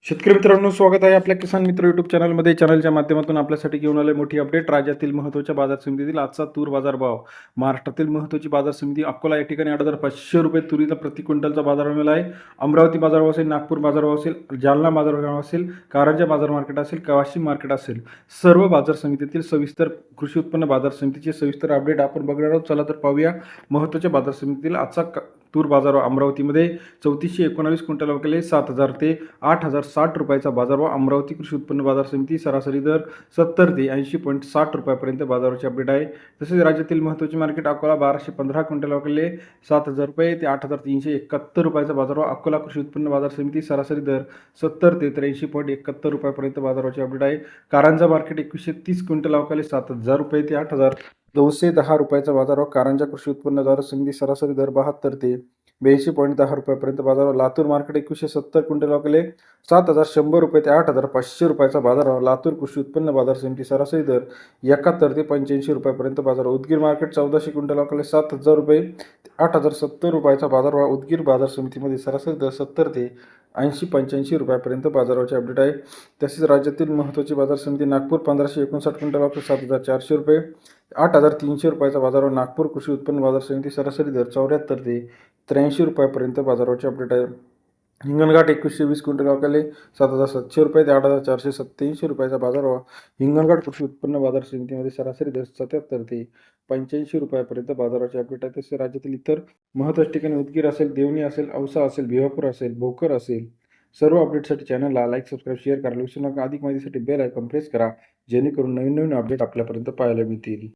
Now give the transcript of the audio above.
शेतकरी मित्रांनो, स्वागत आहे आपल्या किसान मित्र यूट्यूब चॅनलमध्ये. चॅनलच्या माध्यमातून आपल्यासाठी घेऊन आले मोठी अपडेट. राज्यातील महत्त्वाच्या बाजार समितीतील आजचा तूर बाजार भाव. महाराष्ट्रातील महत्त्वाची बाजार समिती अकोला या ठिकाणी 8,500 रुपये तुरीला प्रति क्विंटलचा बाजार मिळाला आहे. अमरावती बाजारभाव असेल, नागपूर बाजारभाव असेल, जालना बाजारभाव असेल, कारंजा बाजार मार्केट असेल, वाशिम मार्केट असेल, सर्व बाजार समितीतील सविस्तर कृषी उत्पन्न बाजार समितीचे सविस्तर अपडेट आपण बघणार आहोत. चला तर पाहूया. महत्त्वाच्या बाजार समितीतील आजचा तूर बाजार अमरावतीमध्ये 3419 क्विंटल विकले 7,000 ते 8,060 रुपयाचा बाजारभाव. अमरावती कृषी उत्पन्न बाजार समिती सरासरी दर 70 ते 80.60 रुपयापर्यंत बाजाराची अपडेट आहे. तसेच राज्यातील महत्त्वाचे मार्केट अकोला 1215 क्विंटल विकले 7,000 रुपये ते 8,371 रुपयाचा बाजारभाव. अकोला कृषी उत्पन्न बाजार समिती सरासरी दर 70 ते 83.71 रुपयापर्यंत बाजाराची अपडेट आहे. कारंजा मार्केट 2130 क्विंटल विकले 7,000 रुपये ते 8,210 रुपयाचा बाजारभाव. कारंजा कृषी उत्पन्न बाजार समिती सरासरी दर 72 ते 82.10 रुपयापर्यंत बाजारभाव. लातूर मार्केट 2170 क्विंटल विकले 7,100 रुपये ते 8,500 रुपयाचा बाजारभाव. लातूर कृषी उत्पन्न बाजार समिती सरासरी दर 71 ते 85 रुपयापर्यंत बाजारभाव. उदगीर मार्केट 1400 क्विंटल विकले 7,000 रुपये ते 8,070 रुपयाचा बाजारभाव. उदगीर बाजार समितीमध्ये सरासरी दर 70 ते 80-85 रुपयापर्यंत बाजाराची अपडेट आहे. तसेच राज्यातील महत्त्वाची बाजार समिती नागपूर 1559 क्विंटल विकले 7,400 रुपये 8,300 रुपयाचा बाजारभाव. नागपूर कृषी उत्पन्न बाजार समिती सरासरी दर 74 ते 83 रुपयापर्यंत बाजाराची अपडेट आहे. हिंगणघाट 2120 क्विंटल विकले 7,700 रुपये ते 8,487 रुपयाचा बाजारभाव. हिंगणघाट कृषी उत्पन्न बाजार समितीमध्ये सरासरी दर 77 ते 85 रुपयापर्यंत बाजाराची अपडेट आहे. तसेच राज्यातील इतर महत्त्वाच्या ठिकाणी उदगीर असेल, देवणी असेल, औसा असेल, भिवापूर असेल, भोकर असेल, सर्व अपडेटसाठी चॅनलला लाईक, सबस्क्राईब, शेअर करायला विसरू नका. अधिक माहितीसाठी बेल आयकॉन प्रेस करा, जेणेकरून नवीन अपडेट आपल्यापर्यंत पाहायला मिळतील.